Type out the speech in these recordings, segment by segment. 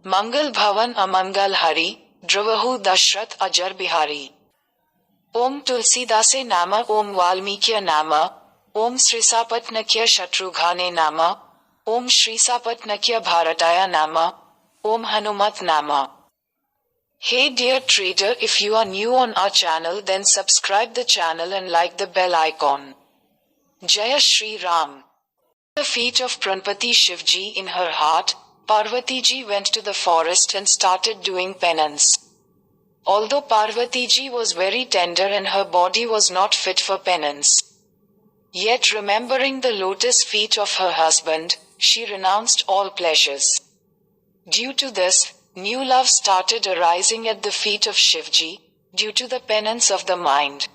Mangal Bhavan Amangal Hari, Dravahu Dashrath Ajar Bihari. Om Tulsidase Nama, Om Valmikya Nama, Om Srisapatnakya Shatrughane Nama, Om Shrisapatnakya Bharataya Nama, Om Hanumat Nama. Hey dear trader, if you are new on our channel, then subscribe the channel and like the bell icon. Jaya Shri Ram. At the feet of Pranpati Shivji in her heart, Parvatiji went to the forest and started doing penance. Although Parvatiji was very tender and her body was not fit for penance, yet remembering the lotus feet of her husband, she renounced all pleasures. Due to this, new love started arising at the feet of Shivji, due to the penance of the mind.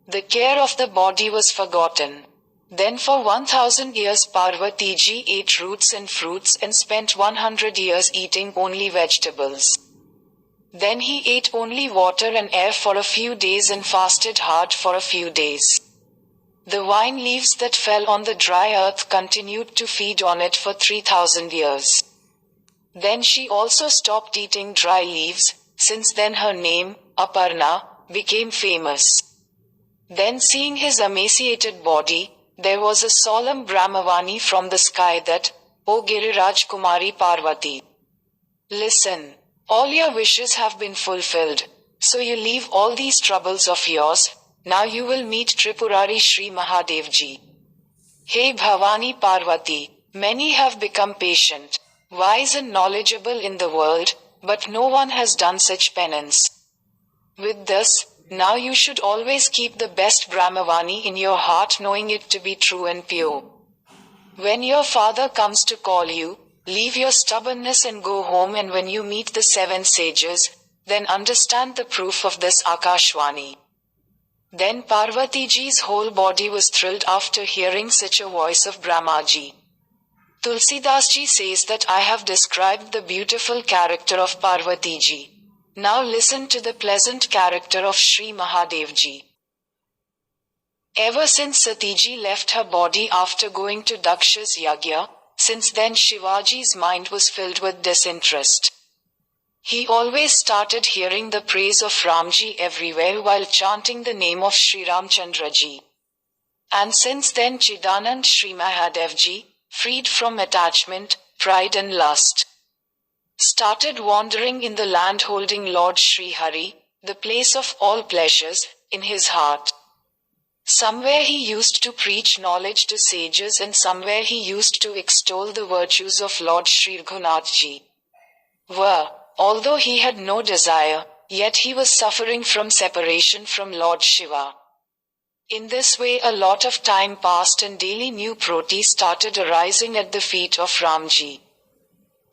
The care of the body was forgotten. Then for 1000 years Parvatiji ate roots and fruits and spent 100 years eating only vegetables. Then he ate only water and air for a few days and fasted hard for a few days. The vine leaves that fell on the dry earth continued to feed on it for 3000 years. Then she also stopped eating dry leaves. Since then her name, Aparna, became famous. Then seeing his emaciated body, there was a solemn Brahmavani from the sky that, O Giriraj Kumari Parvati, listen, all your wishes have been fulfilled, so you leave all these troubles of yours, now you will meet Tripurari Shri Mahadevji. Hey Bhavani Parvati, many have become patient, wise and knowledgeable in the world, but no one has done such penance. With this, now you should always keep the best Brahmavani in your heart, knowing it to be true and pure. When your father comes to call you, leave your stubbornness and go home, and when you meet the 7 sages, then understand the proof of this Akashvani. Then Parvatiji's whole body was thrilled after hearing such a voice of Brahmaji. Tulsidasji says that I have described the beautiful character of Parvatiji. Now listen to the pleasant character of Shri Mahadevji. Ever since Satiji left her body after going to Daksha's yagya, since then Shivaji's mind was filled with disinterest. He always started hearing the praise of Ramji everywhere while chanting the name of Sriramchandraji. And since then Chidanand Shri Mahadevji, freed from attachment, pride and lust, started wandering in the land holding Lord Shri Hari, the place of all pleasures, in his heart. Somewhere he used to preach knowledge to sages and somewhere he used to extol the virtues of Lord Shri Raghunathji. Although he had no desire, yet he was suffering from separation from Lord Shiva. In this way a lot of time passed and daily new proti started arising at the feet of Ramji.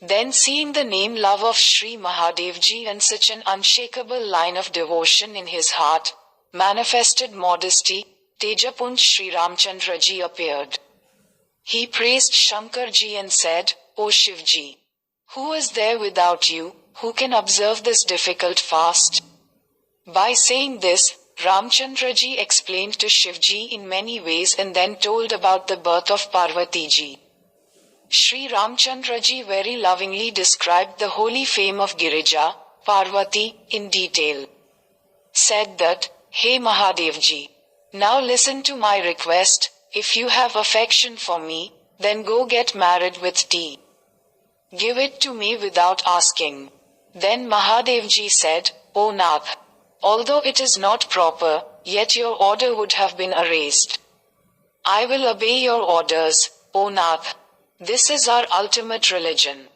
Then seeing the name love of Shri Mahadevji and such an unshakable line of devotion in his heart, manifested modesty, Tejapunj Sriramchandraji appeared. He praised Shankarji and said, O Shivji, who is there without you, who can observe this difficult fast? By saying this, Ramchandraji explained to Shivji in many ways and then told about the birth of Parvatiji. Shri Ramchandraji very lovingly described the holy fame of Girija, Parvati, in detail. Said that, Hey Mahadevji, now listen to my request, if you have affection for me, then go get married with tea. Give it to me without asking. Then Mahadevji said, O Nath, although it is not proper, yet your order would have been erased. I will obey your orders, O Nath. This is our ultimate religion.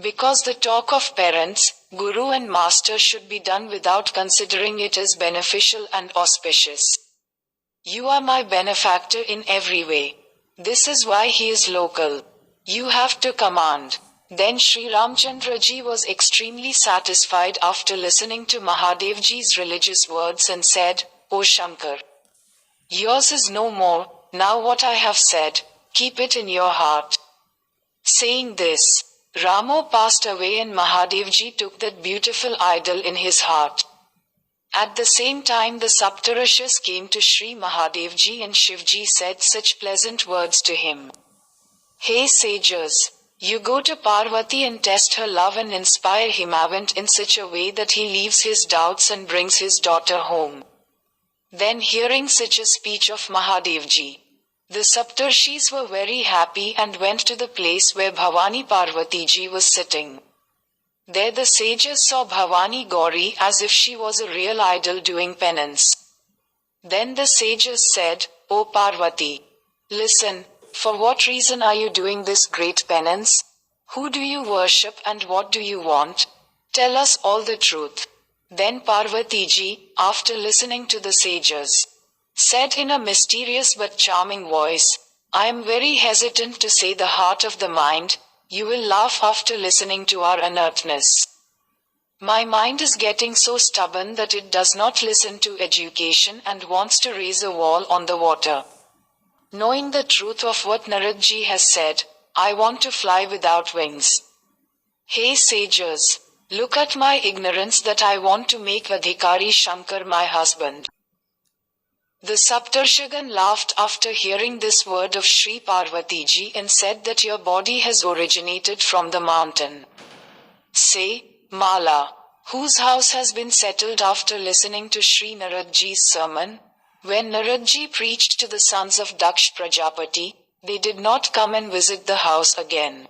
Because the talk of parents, Guru and Master should be done without considering it as beneficial and auspicious. You are my benefactor in every way. This is why he is local. You have to command. Then Sriramchandraji was extremely satisfied after listening to Mahadevji's religious words and said, O Shankar, yours is no more, now what I have said, keep it in your heart. Saying this, Ramo passed away and Mahadevji took that beautiful idol in his heart. At the same time the Saptarishis came to Shri Mahadevji and Shivji said such pleasant words to him. Hey sages, You go to Parvati and test her love and inspire Himavant in such a way that he leaves his doubts and brings his daughter home. Then hearing such a speech of Mahadevji, the Saptarishis were very happy and went to the place where Bhavani Parvatiji was sitting. There the sages saw Bhavani Gauri as if she was a real idol doing penance. Then the sages said, O Parvati, listen, for what reason are you doing this great penance? Who do you worship and what do you want? Tell us all the truth. Then Parvatiji, after listening to the sages, said in a mysterious but charming voice, I am very hesitant to say the heart of the mind. You will laugh after listening to our unearthness. My mind is getting so stubborn that it does not listen to education and wants to raise a wall on the water. Knowing the truth of what Naradji has said, I want to fly without wings. Hey sages, look at my ignorance that I want to make Adhikari Shankar my husband. The Saptarshagan laughed after hearing this word of Shri Parvatiji and said that your body has originated from the mountain. Say, Mala, whose house has been settled after listening to Shri Naradji's sermon? When Naradji preached to the sons of Daksh Prajapati, they did not come and visit the house again.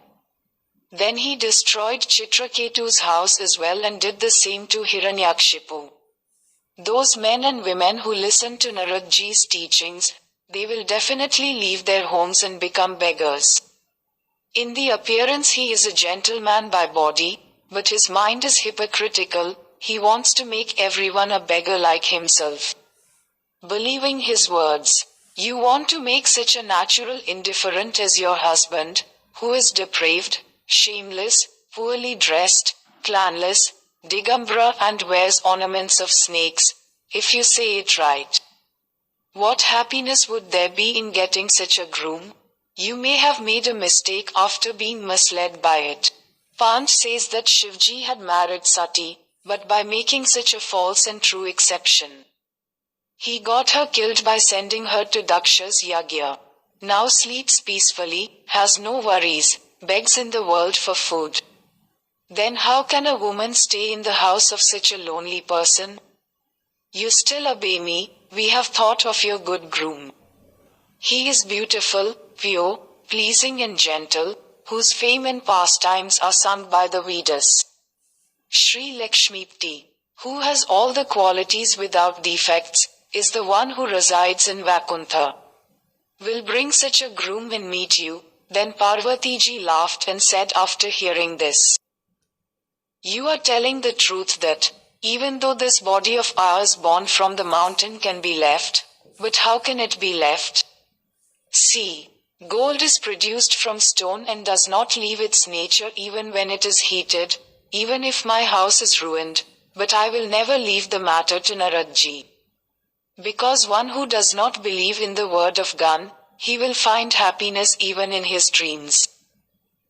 Then he destroyed Chitraketu's house as well and did the same to Hiranyakshipu. Those men and women who listen to Naradji's teachings, they will definitely leave their homes and become beggars. In the appearance he is a gentleman by body, but his mind is hypocritical. He wants to make everyone a beggar like himself. Believing his words, you want to make such a natural indifferent as your husband, who is depraved, shameless, poorly dressed, clanless, Digambra and wears ornaments of snakes, if you say it right. What happiness would there be in getting such a groom? You may have made a mistake after being misled by it. Panch says that Shivji had married Sati, but by making such a false and true exception. He got her killed by sending her to Daksha's yagya. Now sleeps peacefully, has no worries, begs in the world for food. Then how can a woman stay in the house of such a lonely person? You still obey me, we have thought of your good groom. He is beautiful, pure, pleasing and gentle, whose fame and pastimes are sung by the Vedas. Shri Lakshmipti, who has all the qualities without defects, is the one who resides in Vakuntha. Will bring such a groom and meet you. Then Parvatiji laughed and said after hearing this, you are telling the truth that, even though this body of ours born from the mountain can be left, but how can it be left? See, gold is produced from stone and does not leave its nature even when it is heated, even if my house is ruined, but I will never leave the matter to Naradji. Because one who does not believe in the word of Gun, he will find happiness even in his dreams.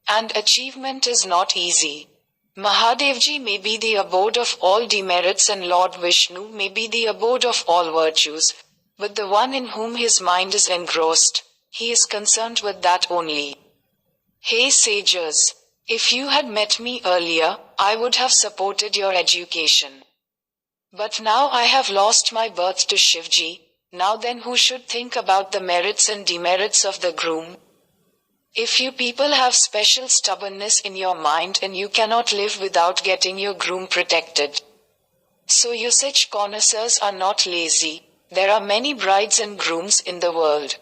And achievement is not easy. Mahadevji may be the abode of all demerits and Lord Vishnu may be the abode of all virtues, but the one in whom his mind is engrossed, he is concerned with that only. Hey sages, if you had met me earlier, I would have supported your education. But now I have lost my birth to Shivji, now then who should think about the merits and demerits of the groom? If you people have special stubbornness in your mind and you cannot live without getting your groom protected. So you such connoisseurs are not lazy, there are many brides and grooms in the world.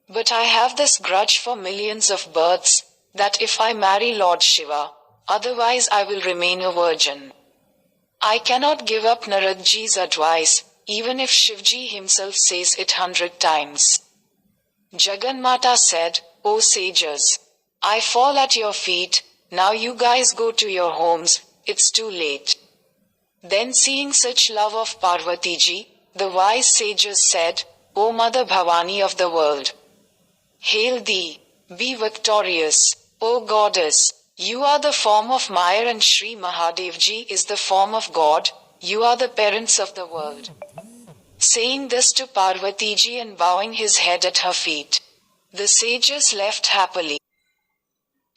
But I have this grudge for millions of births, that if I marry Lord Shiva, otherwise I will remain a virgin. I cannot give up Naradji's advice, even if Shivji himself says it 100 times. Jaganmata said, O sages, I fall at your feet, now you guys go to your homes, it's too late. Then seeing such love of Parvatiji, the wise sages said, O Mother Bhavani of the world, hail thee, be victorious, O goddess, you are the form of Maya and Shri Mahadevji is the form of God, you are the parents of the world. Saying this to Parvatiji and bowing his head at her feet, the sages left happily.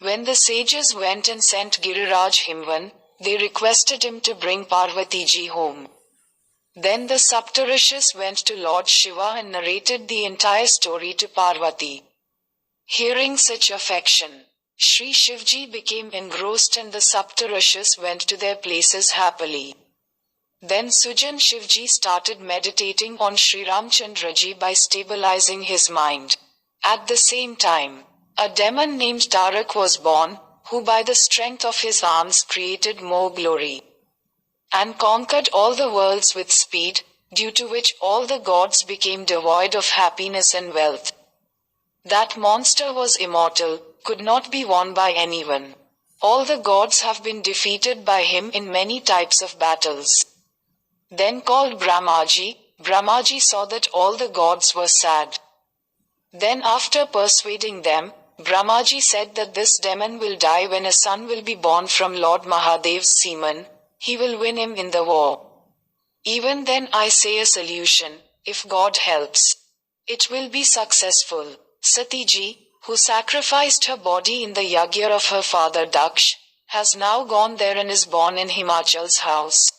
When the sages went and sent Giriraj Himvan, they requested him to bring Parvatiji home. Then the Saptarishis went to Lord Shiva and narrated the entire story to Parvati. Hearing such affection, Shri Shivji became engrossed and the Saptarishis went to their places happily. Then Sujan Shivji started meditating on Sriramchandraji by stabilizing his mind. At the same time, a demon named Tarak was born, who by the strength of his arms created more glory and conquered all the worlds with speed, due to which all the gods became devoid of happiness and wealth. That monster was immortal, could not be won by anyone. All the gods have been defeated by him in many types of battles. Then called Brahmaji, Brahmaji saw that all the gods were sad. Then after persuading them, Brahmaji said that this demon will die when a son will be born from Lord Mahadev's semen, he will win him in the war. Even then I say a solution, if God helps, it will be successful. Satiji, who sacrificed her body in the yagya of her father Daksh, has now gone there and is born in Himachal's house.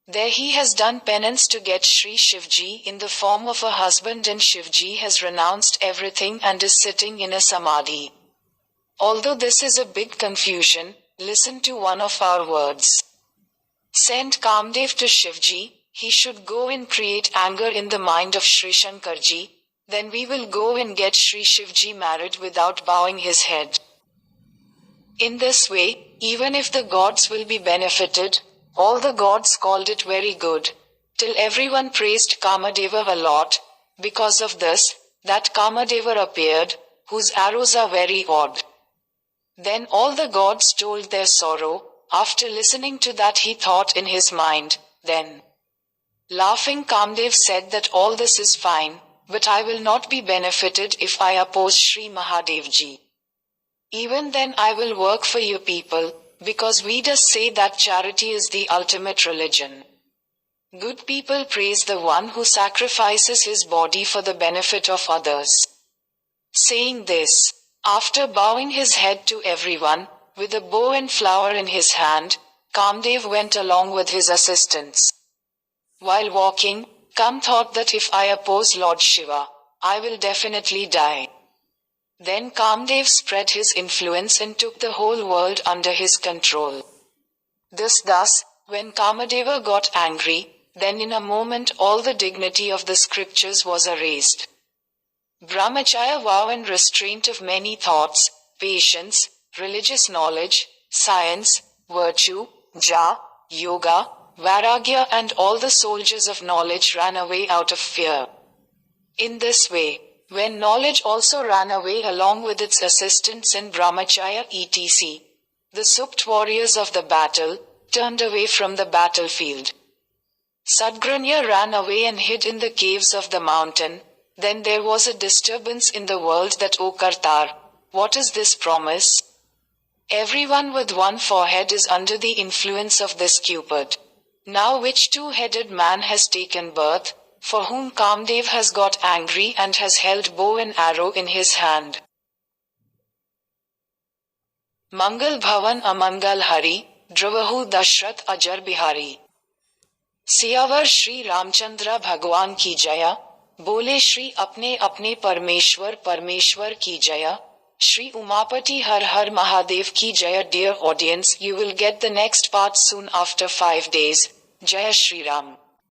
There he has done penance to get Shri Shivji in the form of a husband, and Shivji has renounced everything and is sitting in a samadhi. Although this is a big confusion, listen to one of our words. Send Kamdev to Shivji, he should go and create anger in the mind of Shri Shankarji, then we will go and get Shri Shivji married without bowing his head. In this way, even if the gods will be benefited, all the gods called it very good, till everyone praised Kamadeva a lot. Because of this, that Kamadeva appeared, whose arrows are very odd. Then all the gods told their sorrow. After listening to that he thought in his mind, then laughing Kamdev said that all this is fine, but I will not be benefited if I oppose Shri Mahadevji. Even then I will work for you people, because Vedas say that charity is the ultimate religion. Good people praise the one who sacrifices his body for the benefit of others. Saying this, after bowing his head to everyone, with a bow and flower in his hand, Kamdev went along with his assistants. While walking, Kam thought that if I oppose Lord Shiva, I will definitely die. Then Kamdev spread his influence and took the whole world under his control. Thus, when Kamadeva got angry, then in a moment all the dignity of the scriptures was erased. Brahmacharya vow and restraint of many thoughts, patience, religious knowledge, science, virtue, yoga, vairagya and all the soldiers of knowledge ran away out of fear. In this way, when knowledge also ran away along with its assistants and brahmacharya etc., the supt warriors of the battle turned away from the battlefield. Sadgranya ran away and hid in the caves of the mountain. Then there was a disturbance in the world that, O Kartar, what is this promise? Everyone with one forehead is under the influence of this Cupid. Now which two-headed man has taken birth, for whom Kamdev has got angry and has held bow and arrow in his hand. Mangal Bhavan Amangal Hari, Dravahu Dashrath Ajar Bihari. सियावर श्री रामचंद्र भगवान की जया, बोले श्री अपने अपने परमेश्वर परमेश्वर की Jaya, Shri Umapati Har Har Mahadev ki Jaya. Dear audience, you will get the next part soon after 5 days. Jaya Shri Ram.